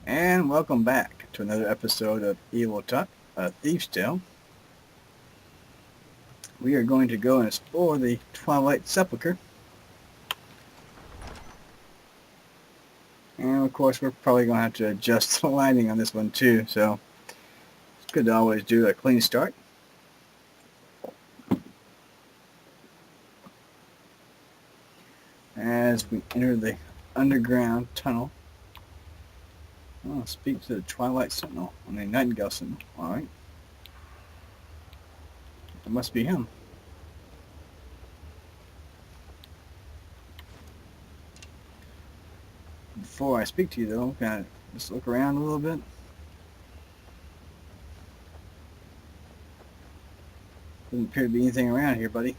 And welcome back to another episode of Evil Talk, A Thief's Tale. We are going to go and explore the Twilight Sepulchre. And of course we're probably going to have to adjust the lighting on this one too, so it's good to always do a clean start. As we enter the underground tunnel. Oh, speak to the Twilight Sentinel. Nightingale Sentinel. Alright. It must be him. Before I speak to you though, can I just look around a little bit? Doesn't appear to be anything around here, buddy.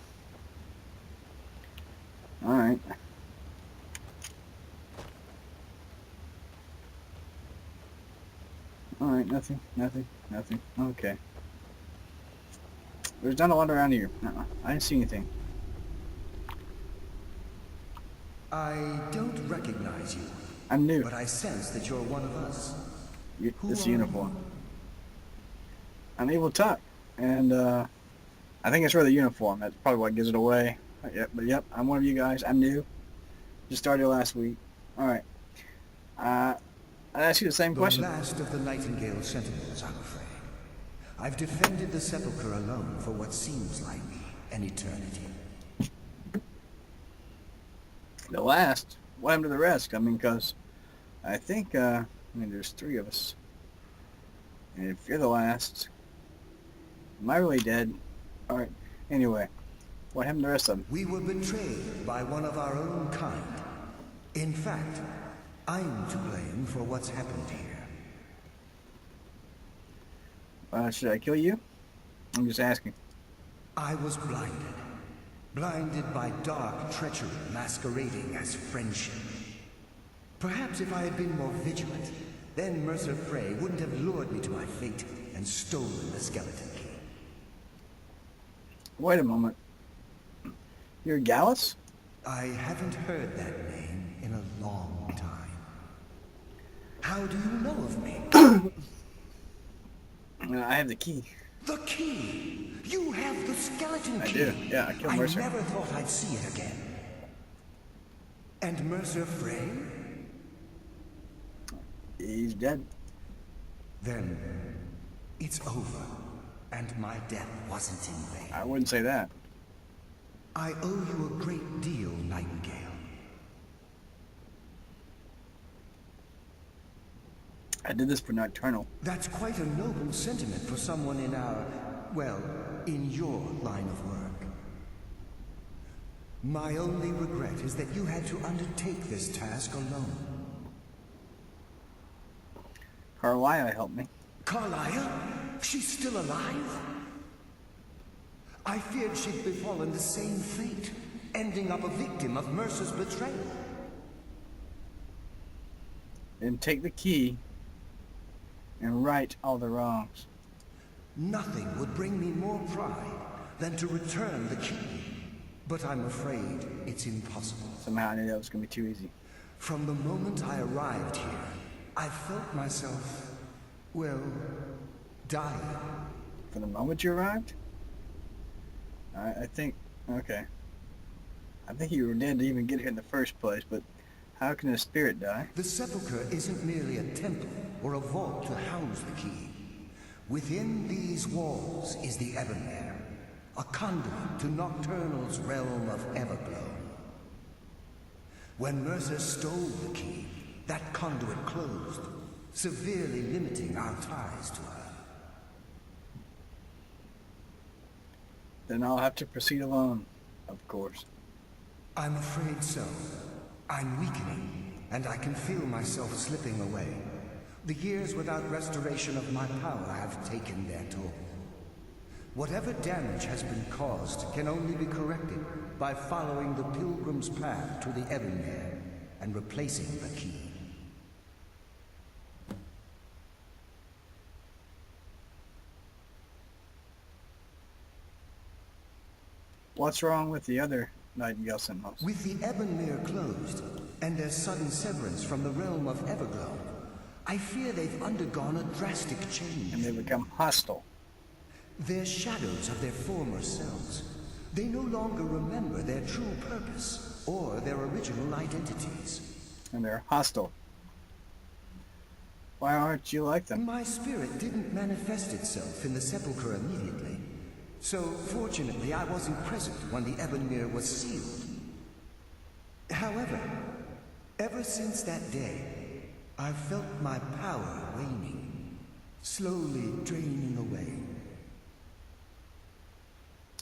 Alright. Alright, nothing. Okay. There's not a lot around here. I didn't see anything. I don't recognize you. I'm new. But I sense that you're one of us. This uniform. I'm able to talk. And, I think it's for the uniform. That's probably what gives it away. Yep, I'm one of you guys. I'm new. Just started last week. Alright. I'd ask you the same question. The last of the Nightingale Sentinels, I'm afraid. I've defended the Sepulchre alone for what seems like an eternity. The last? What happened to the rest? Because I think, there's three of us. And if you're the last, am I really dead? Alright, anyway, what happened to the rest of them? We were betrayed by one of our own kind. In fact, I'm to blame for what's happened here. Should I kill you? I'm just asking. I was blinded. Blinded by dark treachery masquerading as friendship. Perhaps if I had been more vigilant, then Mercer Frey wouldn't have lured me to my fate and stolen the skeleton key. Wait a moment. You're Gallus? I haven't heard that name in a long time. How do you know of me? I have the key. The key! You have the skeleton key! I do, yeah, I killed Mercer. I never thought I'd see it again. And Mercer Frey? He's dead. Then, it's over, and my death wasn't in vain. I wouldn't say that. I owe you a great deal, Nightingale. I did this for Nocturnal. That's quite a noble sentiment for someone in our, well, in your line of work. My only regret is that you had to undertake this task alone. Carlia helped me. Carlia? She's still alive? I feared she'd befallen the same fate, ending up a victim of Mercer's betrayal. Then take the key and right all the wrongs. Nothing would bring me more pride than to return the key. But I'm afraid it's impossible. Somehow I knew that was going to be too easy. From the moment I arrived here, I felt myself, well, dying. From the moment you arrived? I think, okay. I think you were dead to even get here in the first place, but how can a spirit die? The Sepulchre isn't merely a temple or a vault to house the key. Within these walls is the Ebonmere, a conduit to Nocturnal's realm of Everglow. When Mercer stole the key, that conduit closed, severely limiting our ties to her. Then I'll have to proceed alone, of course. I'm afraid so. I'm weakening, and I can feel myself slipping away. The years without restoration of my power have taken their toll. Whatever damage has been caused can only be corrected by following the pilgrim's path to the Ebonmere and replacing the key. What's wrong with the other Nightingale Sentinels? With the Ebonmere closed, and their sudden severance from the realm of Everglow, I fear they've undergone a drastic change. And they become hostile. They're shadows of their former selves. They no longer remember their true purpose or their original identities. And they're hostile. Why aren't you like them? My spirit didn't manifest itself in the sepulchre immediately. So, fortunately, I wasn't present when the Ebonmere was sealed. However, ever since that day, I've felt my power waning, slowly draining away.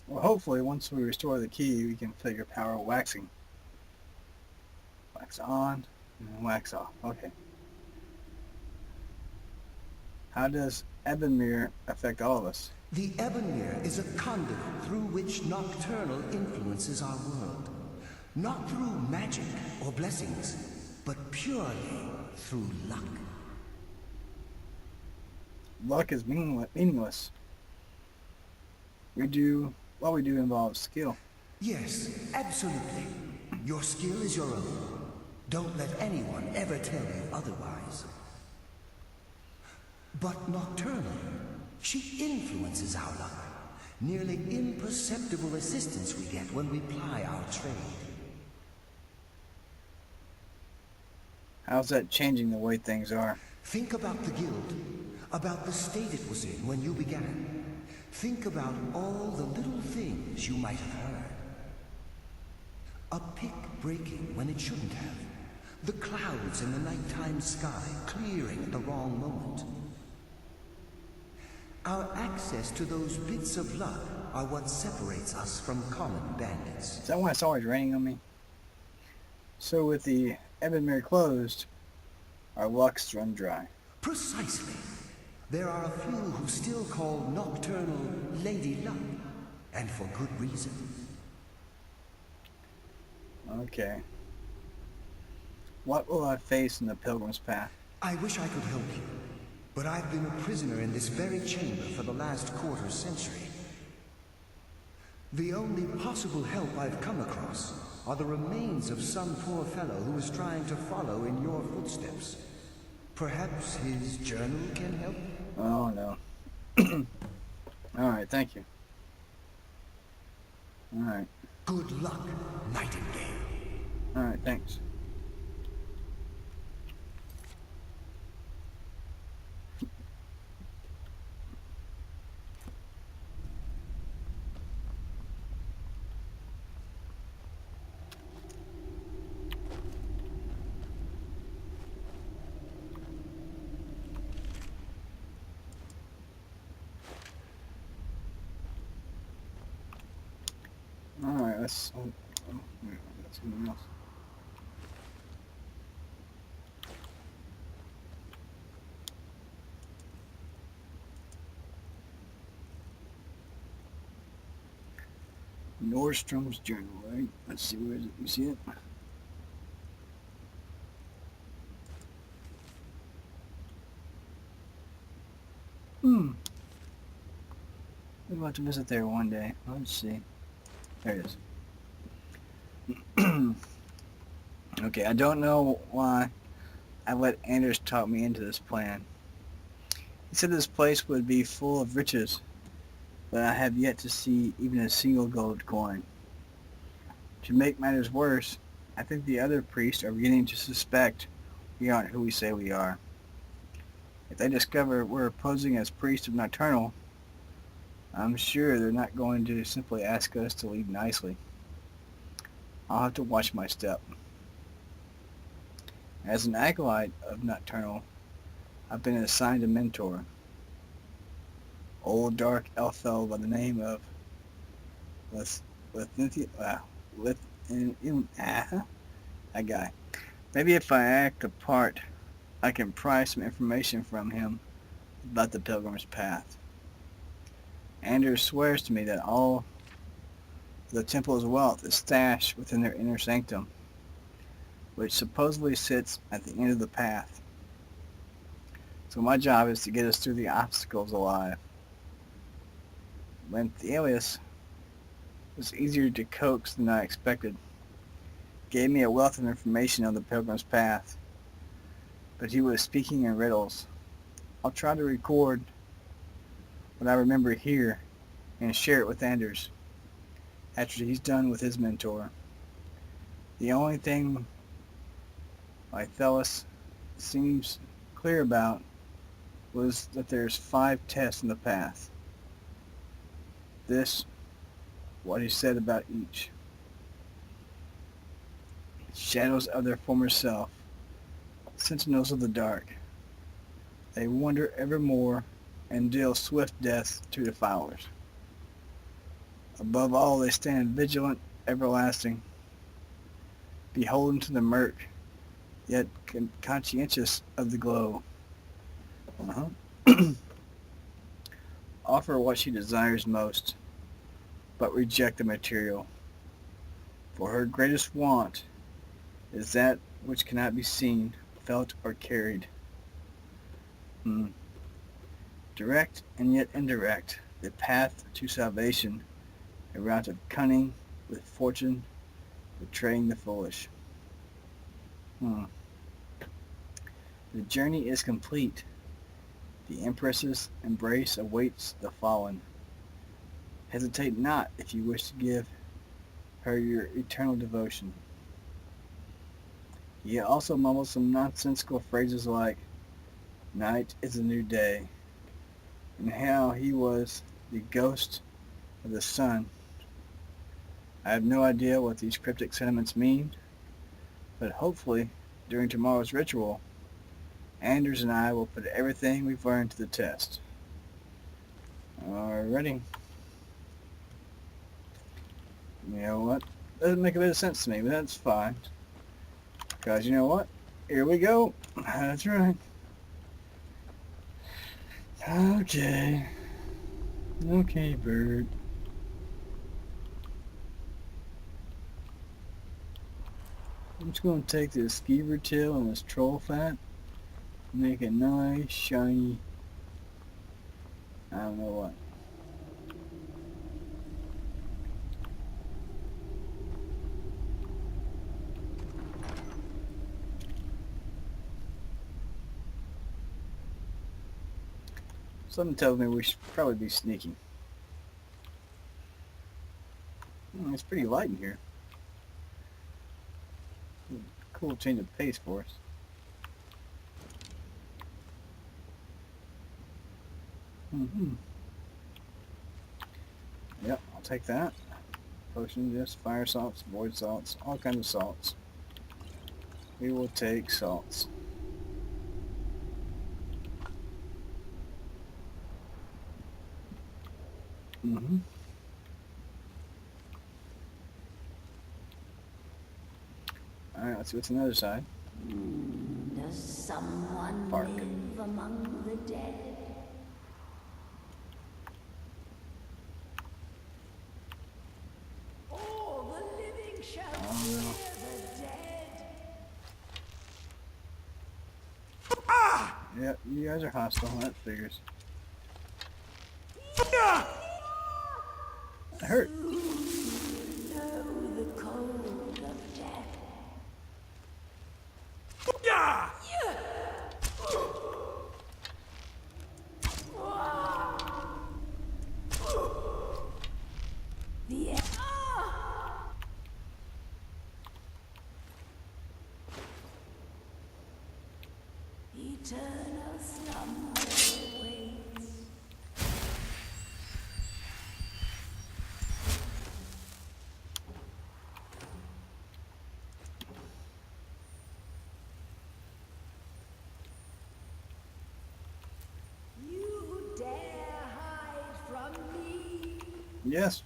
Well, hopefully, once we restore the key, we can feel your power waxing. Wax on, and wax off. Okay. How does Ebonmere affect all of us? The Ebonmere is a conduit through which Nocturnal influences our world. Not through magic or blessings, but purely through luck. Luck is meaningless. What we do involves skill. Yes, absolutely. Your skill is your own. Don't let anyone ever tell you otherwise. But Nocturnal, she influences our luck. Nearly imperceptible assistance we get when we ply our trade. How's that changing the way things are? Think about the guild, about the state it was in when you began. Think about all the little things you might have heard. A pick breaking when it shouldn't have. The clouds in the nighttime sky clearing at the wrong moment. Our access to those bits of luck are what separates us from common bandits. Is that why it's always raining on me? So with the Ebonmere closed, our luck's run dry. Precisely. There are a few who still call Nocturnal Lady Luck, and for good reason. Okay. What will I face in the Pilgrim's Path? I wish I could help you, but I've been a prisoner in this very chamber for the last quarter century. The only possible help I've come across are the remains of some poor fellow who is trying to follow in your footsteps. Perhaps his journal can help? Oh, no. Alright, thank you. Alright. Good luck, Nightingale. Alright, thanks. Alright, let's... that's something else. Nordstrom's journal, right? Let's see, where is it? You see it? We're about to visit there one day. Let's see. There it is. Okay, I don't know why I let Anders talk me into this plan. He said this place would be full of riches, but I have yet to see even a single gold coin. To make matters worse, I think the other priests are beginning to suspect we aren't who we say we are. If they discover we're posing as priests of Nocturnal, I'm sure they're not going to simply ask us to leave nicely. I'll have to watch my step. As an acolyte of Nocturnal, I've been assigned a mentor. Old dark elf fellow by the name of that guy. Maybe if I act a part, I can pry some information from him about the Pilgrim's Path. Anders swears to me that all the temple's wealth is stashed within their inner sanctum, which supposedly sits at the end of the path. So my job is to get us through the obstacles alive. When Thalius was easier to coax than I expected, gave me a wealth of information on the Pilgrim's Path. but he was speaking in riddles. I'll try to record what I remember here and share it with Anders after he's done with his mentor. The only thing Lythelus seems clear about was that there's 5 tests in the path. This, what he said about each. Shadows of their former self, sentinels of the dark. They wander evermore and deal swift death to defilers. Above all, they stand vigilant, everlasting, beholden to the murk, yet conscientious of the glow. Offer what she desires most, but reject the material. For her greatest want is that which cannot be seen, felt, or carried. Direct and yet indirect, the path to salvation, a route of cunning with fortune, betraying the foolish. The journey is complete. The Empress's embrace awaits the fallen. Hesitate not if you wish to give her your eternal devotion. He also mumbled some nonsensical phrases like, night is a new day, and how he was the ghost of the sun. I have no idea what these cryptic sentiments mean, but hopefully, during tomorrow's ritual, Anders and I will put everything we've learned to the test. Alrighty. You know what? Doesn't make a bit of sense to me, but that's fine. Because you know what? Here we go. That's right. Okay. Okay, bird. I'm just going to take this skeever tail and this troll fat. Make a nice, shiny, I don't know what. Something tells me we should probably be sneaky. It's pretty light in here. Cool change of pace for us. Yep, I'll take that. Potions, yes, fire salts, void salts, all kinds of salts. We will take salts. Alright, let's see what's on the other side. Does someone Bark. live among the dead? All the living shall fear the dead. Yep, you guys are hostile, that figures. It hurt. Know the cold of death. The eternal slumber waits. You dare hide from me? Yes,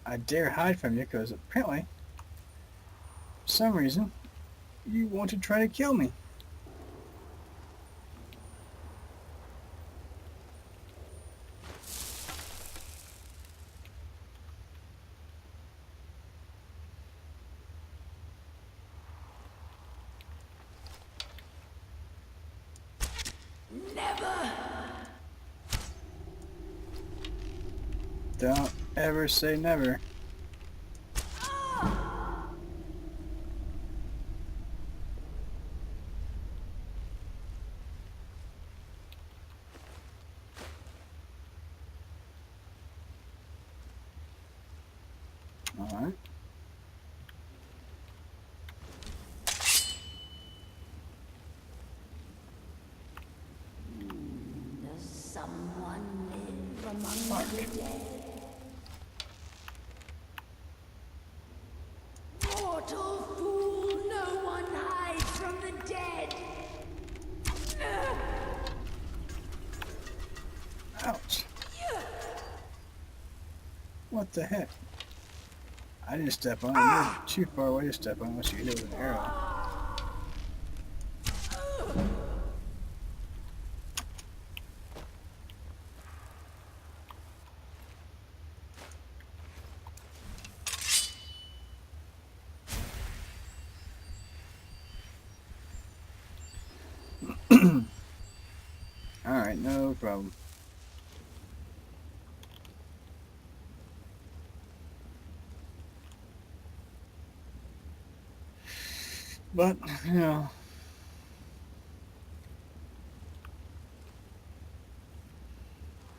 I dare hide from you because apparently, for some reason, you want to try to kill me. Never. Don't ever say never. Alright. Does someone live among the dead? Mortal fool, no one hides from the dead. Ouch. What the heck? I didn't step on it. You're too far away to step on it unless you hit it with an arrow. Alright, no problem. But, you know,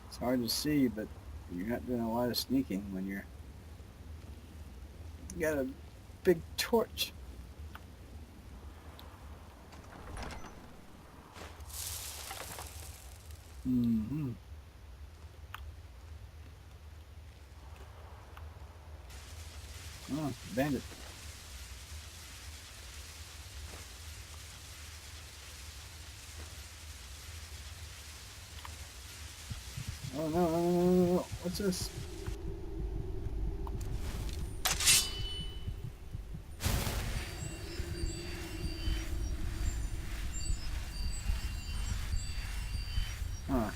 it's hard to see, but you're not doing a lot of sneaking when you got a big torch. Mm-hmm. Oh, bandit. Oh no, no, no, no, no. What's this? Huh.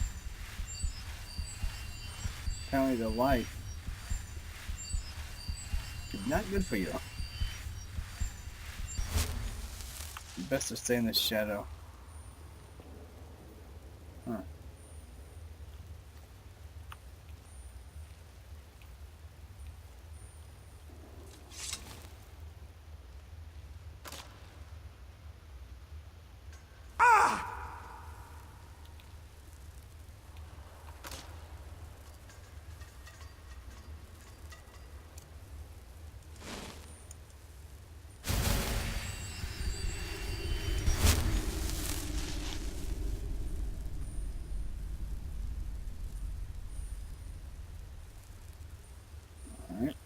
Apparently the light is not good for you. Best to stay in the shadow. Huh. Alright.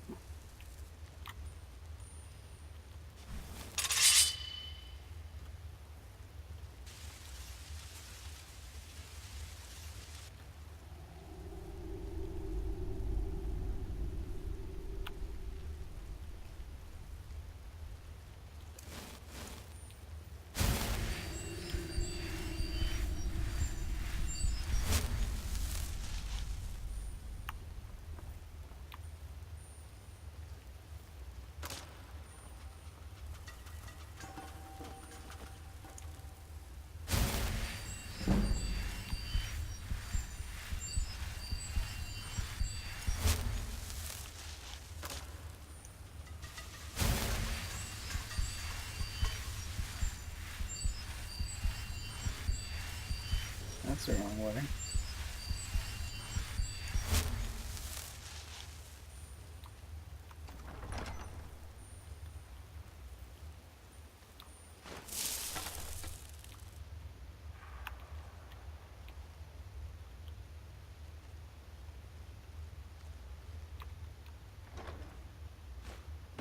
That's the wrong way.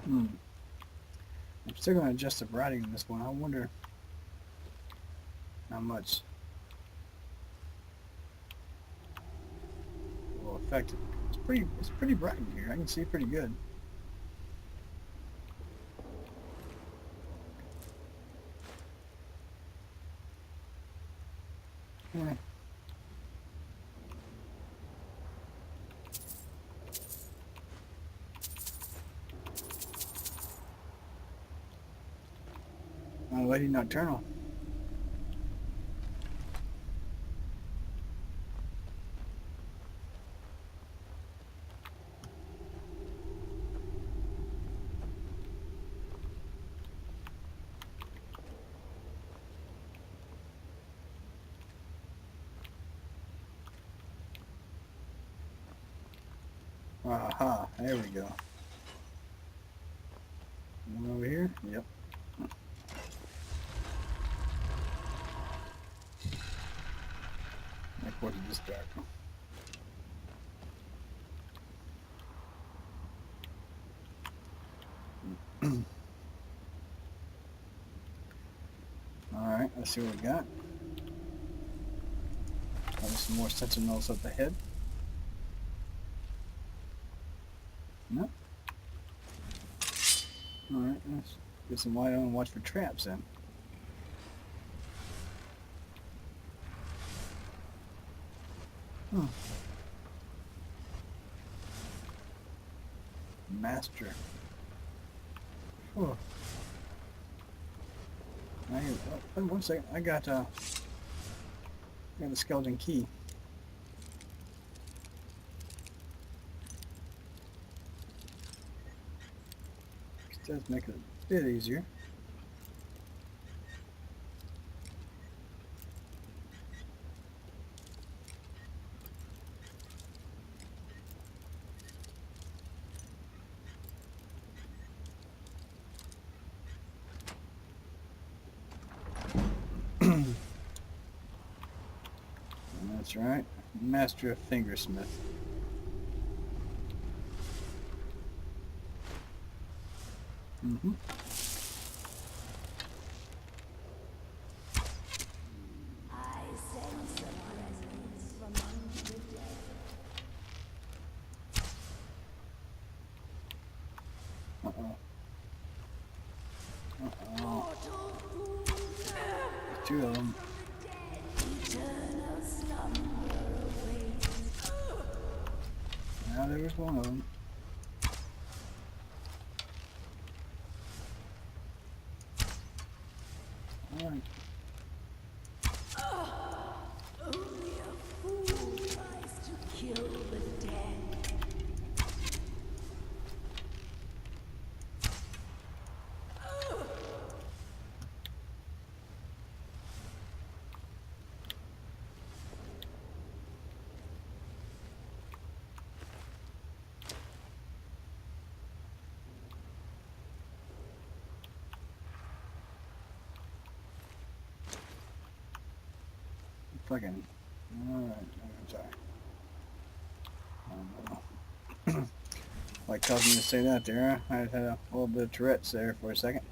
I'm still going to adjust the writing on this one. I wonder how much it will affect it. It's pretty bright in here. I can see pretty good. Yeah. Lady Nocturnal. Aha, there we go. One over here? Yep. Of course it is dark. Alright, let's see what we got. Probably some more sentinels up ahead. Nope. Alright, let's get some light on and watch for traps then. Master. Oh. Oh, one second. I got the skeleton key. This does make it a bit easier. That's right. Master of Fingersmith. Mm-hmm. I sense a presence from among the dead. Uh-oh. Uh-oh. Mortal fools, Two of them. eternal slumber awaits. Now there was one of them. Alright. Only a fool tries to kill the dead. Fucking. Alright, I'm sorry. I don't know. Like caused me to say that there. I had a little bit of Tourette's there for a second.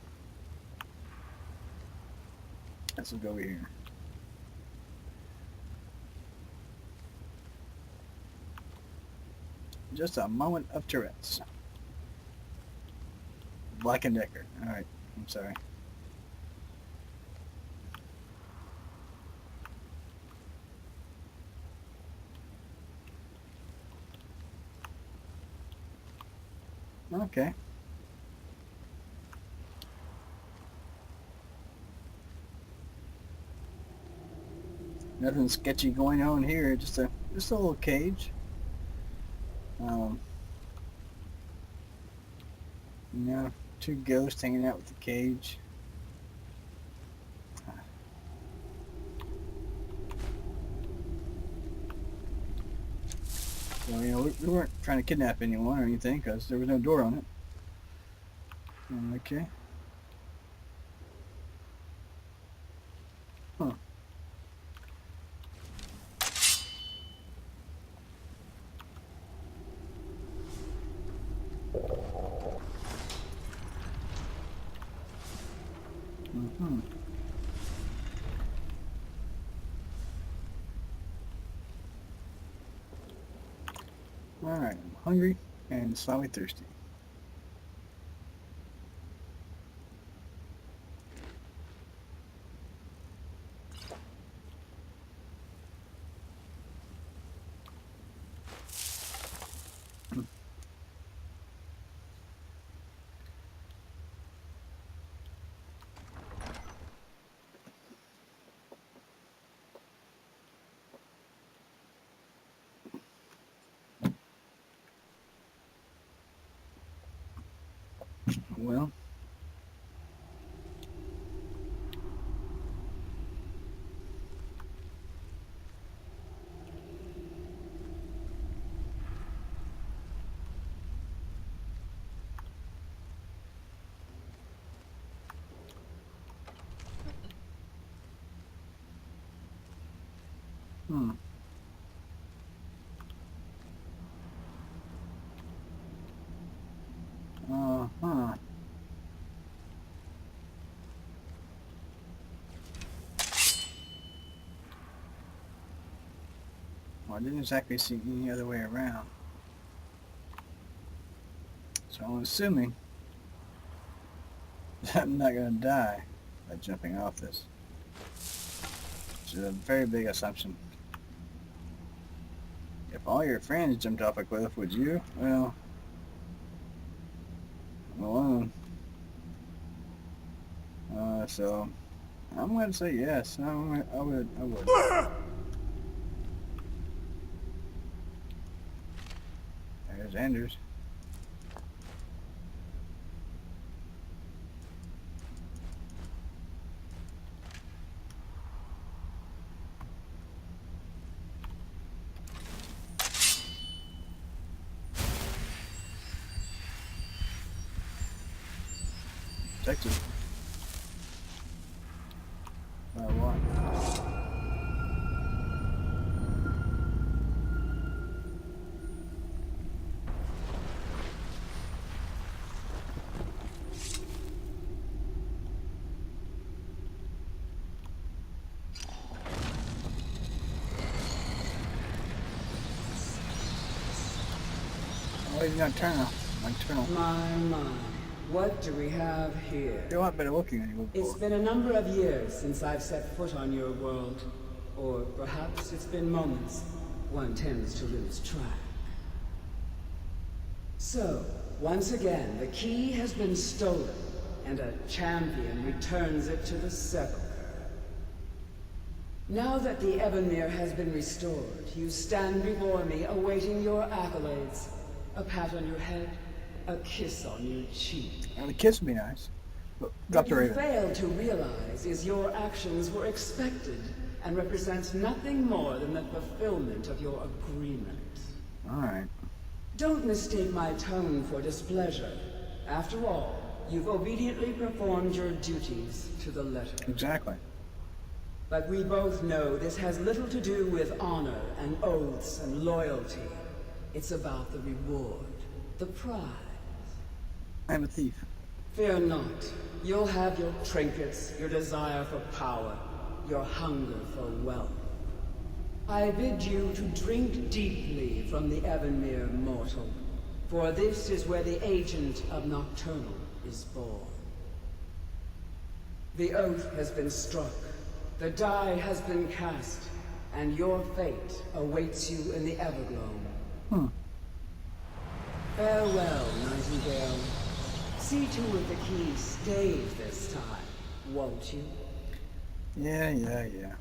Let's go over here. Just a moment of Tourette's. Black and Decker. Alright, I'm sorry. Okay. Nothing sketchy going on here. Just a little cage. You know, two ghosts hanging out with the cage. So, you know, we weren't trying to kidnap anyone or anything because there was no door on it. Okay. Huh. Mm-hmm. Alright, I'm hungry and slightly thirsty. Well, Hmm. Uh-huh. Well, I didn't exactly see any other way around. So I'm assuming that I'm not going to die by jumping off this. Which is a very big assumption. If all your friends jumped off a cliff, would you? Well, I'm alone. So I'm going to say yes. I would. There's Anders. Protected. By what? Oh, he's nocturnal. Nocturnal. My. What do we have here? You're a lot better looking than you were It's before. been a number of years since I've set foot on your world. Or perhaps it's been moments. One tends to lose track. So, once again, the key has been stolen, and a champion returns it to the sepulchre. Now that the Ebonmere has been restored, you stand before me awaiting your accolades. A pat on your head, a kiss on your cheek. Well, the kiss would be nice. But drop What the you raven. fail to realize is your actions were expected and represent nothing more than the fulfillment of your agreement. Alright. Don't mistake my tone for displeasure. After all, you've obediently performed your duties to the letter. Exactly. But we both know this has little to do with honor and oaths and loyalty. It's about the reward, the prize. I'm a thief. Fear not. You'll have your trinkets, your desire for power, your hunger for wealth. I bid you to drink deeply from the Ebonmere mortal, for this is where the agent of Nocturnal is born. The oath has been struck, the die has been cast, and your fate awaits you in the Evergloam. Farewell, Nightingale. See to it the key stays this time, won't you? Yeah.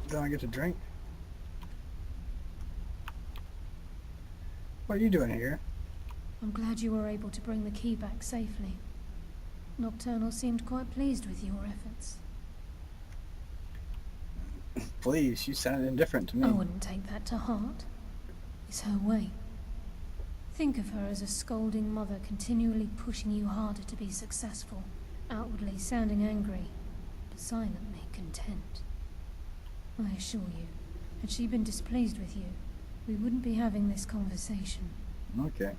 Don't I get to drink? What are you doing here? I'm glad you were able to bring the key back safely. Nocturnal seemed quite pleased with your efforts. Please, she sounded indifferent to me. I wouldn't take that to heart. It's her way. Think of her as a scolding mother continually pushing you harder to be successful, outwardly sounding angry, but silently content. I assure you, had she been displeased with you, we wouldn't be having this conversation. Okay.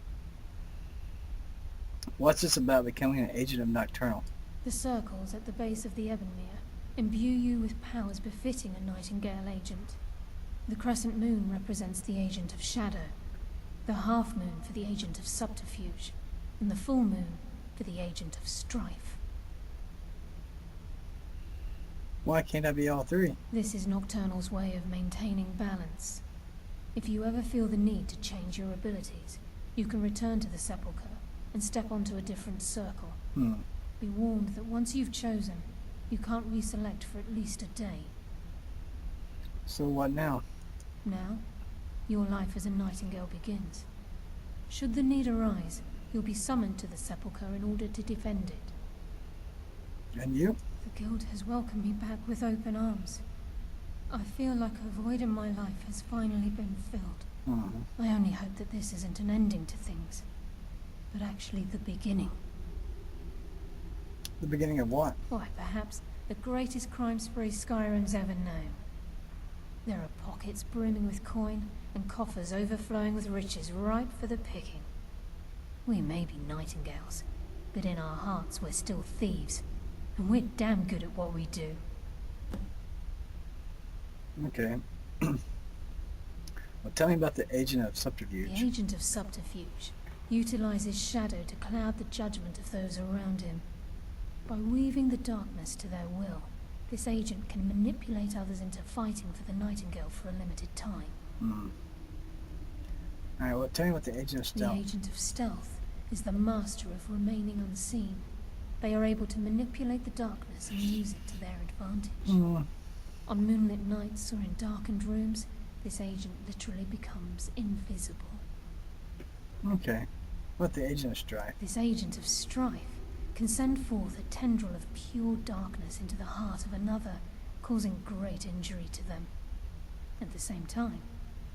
What's this about becoming an agent of Nocturnal? The circles at the base of the Ebonmere imbue you with powers befitting a Nightingale agent. The crescent moon represents the agent of shadow, the half moon for the agent of subterfuge, and the full moon for the agent of strife. Why can't I be all three? This is Nocturnal's way of maintaining balance. If you ever feel the need to change your abilities, you can return to the sepulchre and step onto a different circle. Be warned that once you've chosen, you can't reselect for at least a day. So what now? Now, your life as a Nightingale begins. Should the need arise, you'll be summoned to the sepulchre in order to defend it. And you? The guild has welcomed me back with open arms. I feel like a void in my life has finally been filled. I only hope that this isn't an ending to things, but actually the beginning. The beginning of what? Why, perhaps the greatest crime spree Skyrim's ever known. There are pockets brimming with coin, and coffers overflowing with riches ripe for the picking. We may be nightingales, but in our hearts we're still thieves, and we're damn good at what we do. Okay. Well, tell me about the Agent of Subterfuge. The Agent of Subterfuge utilizes shadow to cloud the judgment of those around him. By weaving the darkness to their will, this agent can manipulate others into fighting for the Nightingale for a limited time. Alright, well, tell me about the Agent of Stealth. The Agent of Stealth is the master of remaining unseen. They are able to manipulate the darkness and use it to their advantage. On moonlit nights or in darkened rooms, this agent literally becomes invisible. Okay. What the Agent of Strife? This agent of strife can send forth a tendril of pure darkness into the heart of another, causing great injury to them. At the same time,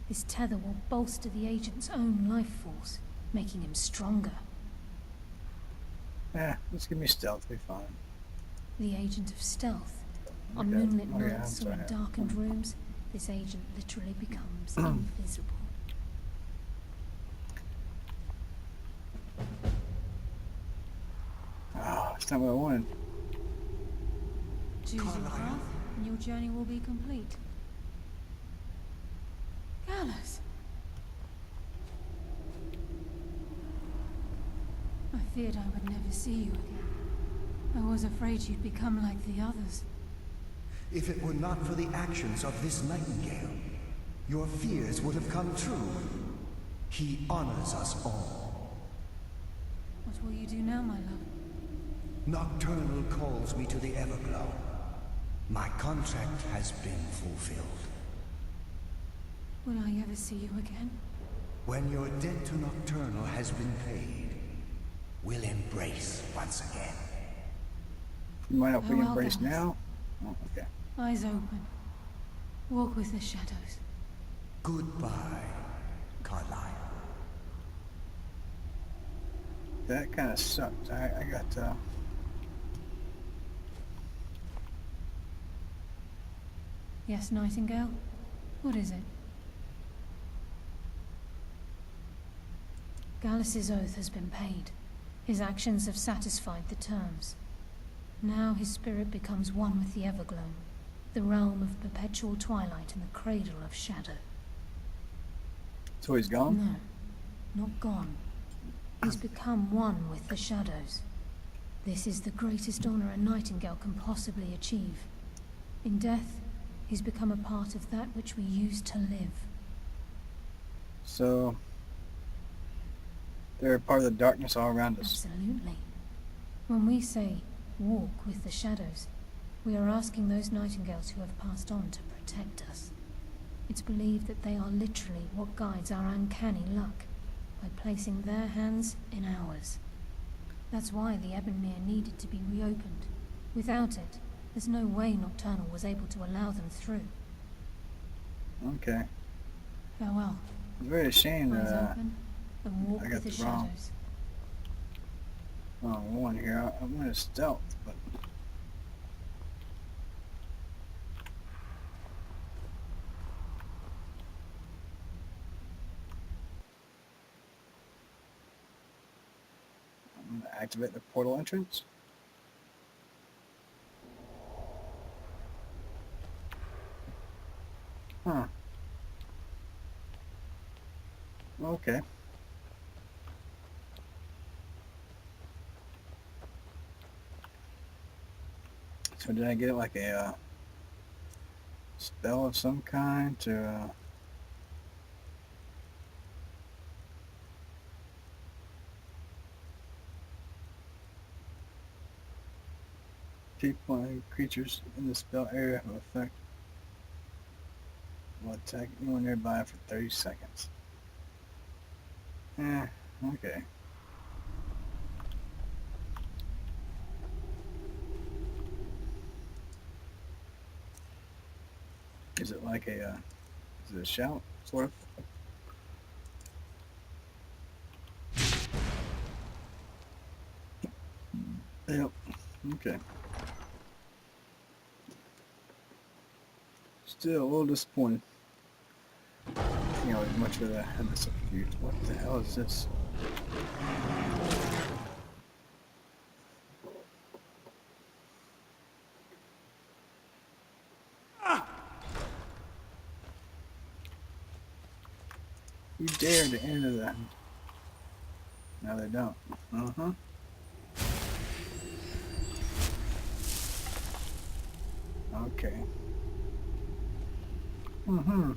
this tether will bolster the agent's own life force, making him stronger. Yeah, let's give me stealth, be fine. The agent of stealth. On Okay. moonlit Oh, yeah, nights I'm or in sorry. darkened rooms, this agent literally becomes invisible. Oh, it's not what I wanted. Choose your path, and your journey will be complete. Gallus! I feared I would never see you again. I was afraid you'd become like the others. If it were not for the actions of this nightingale, your fears would have come true. He honors us all. What will you do now, my love? Nocturnal calls me to the Everglow. My contract has been fulfilled. Will I ever see you again? When your debt to Nocturnal has been paid, we'll embrace once again. You mind if we Farewell, embrace Gallus. now? Oh, okay. Eyes open. Walk with the shadows. Goodbye, Carlisle. That kind of sucked. I got, Yes, Nightingale? What is it? Gallus's oath has been paid. His actions have satisfied the terms. Now his spirit becomes one with the Everglow, the realm of perpetual twilight and the cradle of shadow. so he's gone? No, not gone. He's become one with the shadows. This is the greatest honor a Nightingale can possibly achieve. In death, he's become a part of that which we used to live. So, they're a part of the darkness all around us. Absolutely. When we say, walk with the shadows, we are asking those Nightingales who have passed on to protect us. It's believed that they are literally what guides our uncanny luck, by placing their hands in ours. That's why the Ebonmere needed to be reopened. Without it, there's no way Nocturnal was able to allow them through. Okay. Farewell. It's very shame Eyes that open, and walk I with got the the wrong- shadows. one here. I'm going to stealth, but... I'm going to activate the portal entrance. Huh. Okay. So did I get it like a spell of some kind to people and creatures in the spell area will affect will attack anyone nearby for 30 seconds. Okay. Is it like a, is it a shout, sort of? Yep, okay. still a little disappointed. You know, as much as I had this feud. What the hell is this? You dare to enter that? No, they don't. Uh-huh. Okay. Mm-hmm.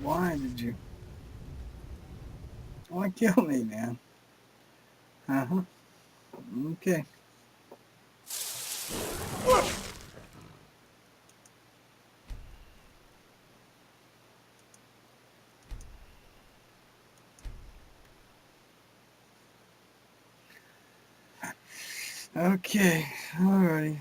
Why did you? Why kill me, man? Uh-huh. Okay. Okay. Alrighty.